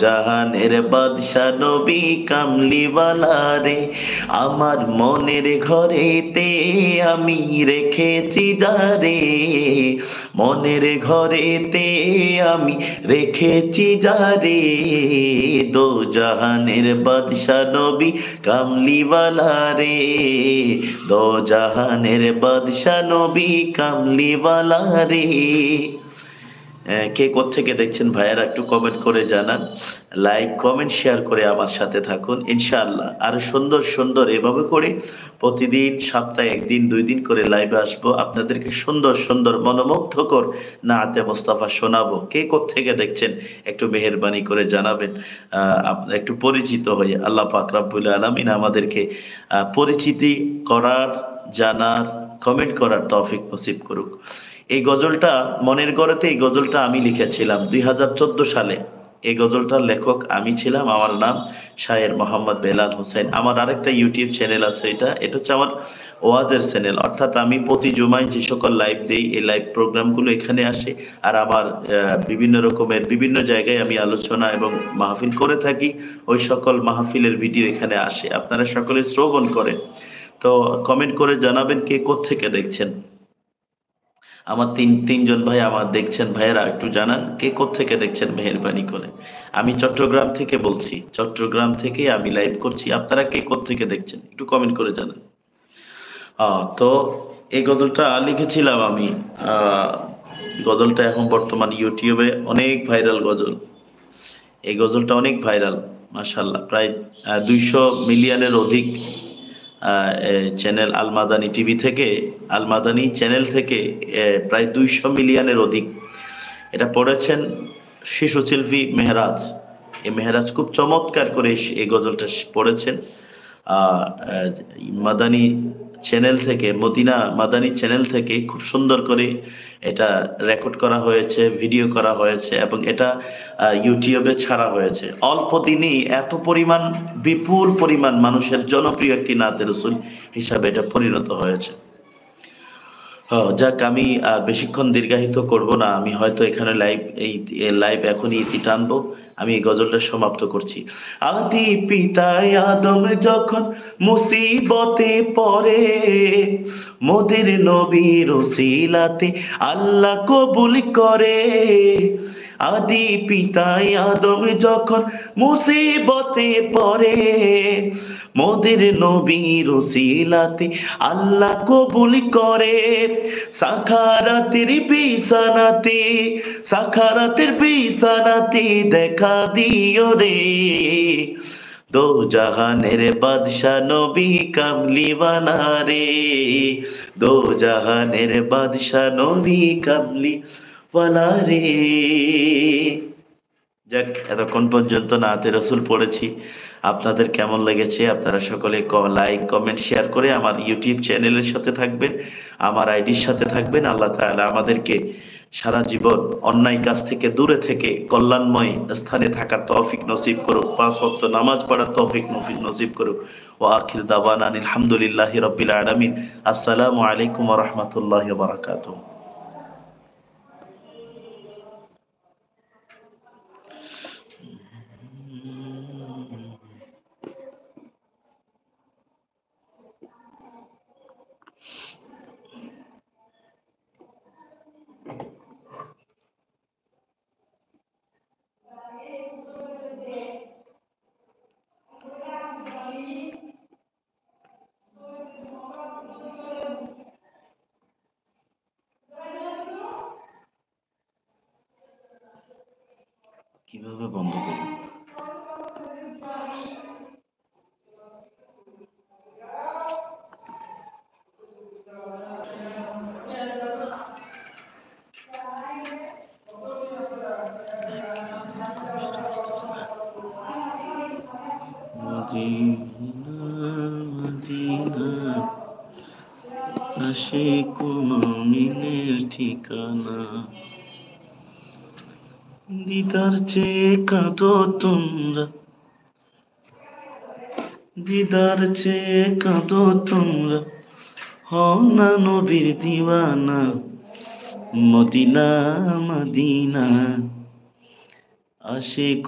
জাহানের বাদশা নবী কামলিওয়ালা রে, আমার মনের ঘরেতে আমি রেখেছি যারে, মনের ঘরেতে আমি রেখেছি যারে, দো জাহানের বাদশা নবী কামলিওয়ালা রে, দো জাহানের বাদশা নবী কামলিওয়ালা রে। কে কোত্থেকে দেখছেন ভাইয়ারা একটু কমেন্ট করে জানান। লাইক কমেন্ট শেয়ার করে আমার সাথে থাকুন ইনশাআল্লাহ। আরো সুন্দর সুন্দর এভাবে করে প্রতিদিন সপ্তাহে একদিন দুই দিন করে লাইভে আসবো, আপনাদেরকে সুন্দর সুন্দর মনোমুগ্ধকর নাতে মোস্তফা শোনাবো। কে কোত্থেকে দেখছেন একটু মেহেরবানি করে জানাবেন। একটু পরিচিত হয়ে আল্লাহ পাক রব্বুল আলামিন আমাদেরকে পরিচিতি করার, জানার, কমেন্ট করার তৌফিক নসিব করুক। এই গজলটা মনের গড়েতে, এই গজলটা আমি লিখেছিলাম 2014 সালে। এই গজলটার লেখক আমি ছিলাম। আমার নাম শায়ের মোহাম্মদ বেলাল হোসেন। আমার আরেকটা ইউটিউব চ্যানেল আছে, এটা হচ্ছে আমার ওয়াজের চ্যানেল। অর্থাৎ আমি প্রতি জুমায় যে সকল লাইভ দেই, এই লাইভ প্রোগ্রামগুলো এখানে আসে। আর আমার বিভিন্ন রকমের বিভিন্ন জায়গায় আমি আলোচনা এবং মাহফিল করে থাকি। ওই সকল মাহফিলের ভিডিও এখানে আসে, আপনারা সকলে শ্রবণ করেন। তো কমেন্ট করে জানাবেন কে কোত্থেকে দেখছেন। আমার তিনজন ভাই আমার দেখছেন, ভাইয়েরা একটু জানান কে কোত্থেকে দেখছেন মেহেরবানি করে। আমি চট্টগ্রাম থেকে বলছি, চট্টগ্রাম থেকে আমি লাইভ করছি। আপনারা কে কোত্থেকে দেখছেন একটু কমেন্ট করে জানান। তো এই গজলটা লিখেছিলাম আমি। গজলটা এখন বর্তমান ইউটিউবে অনেক ভাইরাল গজল। এই গজলটা অনেক ভাইরাল, মাশাআল্লাহ। প্রায় 200 মিলিয়নের অধিক চ্যানেল আল মাদানী টিভি থেকে, আল মাদানী চ্যানেল থেকে প্রায় 200 মিলিয়নের অধিক এটা পড়েছেন শিশু শিল্পী মেহরাজ। এই মেহরাজ খুব চমৎকার করে এই গজলটা পড়েছেন। মাদানী চ্যানেল থেকে, মদিনা মাদানী চ্যানেল থেকে খুব সুন্দর করে এটা রেকর্ড করা হয়েছে, ভিডিও করা হয়েছে এবং এটা ইউটিউবে ছাড়া হয়েছে। অল্প দিনেই এত পরিমাণ, বিপুল পরিমাণ মানুষের জনপ্রিয় একটি নাতে রসুল হিসাবে এটা পরিণত হয়েছে। যাক, আমি বেশিক্ষণ দীর্ঘায়িত করব না। আমি হয়তো এখানে লাইভ এখনই ইতি টানবো। আমি এই গজলটা সমাপ্ত করছি। আদি পিতায় আদম যখন মুসিবতে পড়ে, মোদের নবীর ওসিলাতে আল্লাহ কবুল করে। আদি পিতায় আদম যখন মুসিবতে পড়ে, মোদের নবীর ওসিলাতে আল্লাহ কবুল করে। সাখারাতের বিছানাতে দেখা দিও রে, দো জাহানের বাদশা নবী কামলিওয়ালা রে, দো জাহানের বাদশা নবী কামলিওয়ালা রে। যাক, এতক্ষণ পর্যন্ত নাতে রসুল পড়েছি। আপনাদের কেমন লেগেছে? আপনারা সকলে লাইক কমেন্ট শেয়ার করে আমার ইউটিউব চ্যানেলের সাথে থাকবেন, আমার আইডির সাথে থাকবেন। আল্লাহ তাআলা আমাদেরকে সারা জীবন অন্যায় কাজ থেকে দূরে থেকে কল্যাণময় স্থানে থাকার তৌফিক নসিব করুক। 5 ওয়াক্ত নামাজ পড়ার তৌফিক নসিব করুক। ওয়া আখির দাওয়ানা আলহামদুলিল্লাহি রাব্বিল আলামিন। আসসালামু আলাইকুম ওয়া রাহমাতুল্লাহি ওয়া বারাকাতুহু। কিভাবে বন্ধ করব? মদিনা মদিনা আশিক মুমিনের ঠিকানা, দিদার চেয়ে কাঁদো তোমরা, দিদার চেয়ে কাঁদো তোমরা, হও না নবীর দিওয়ানা। Medina Medina Ashiq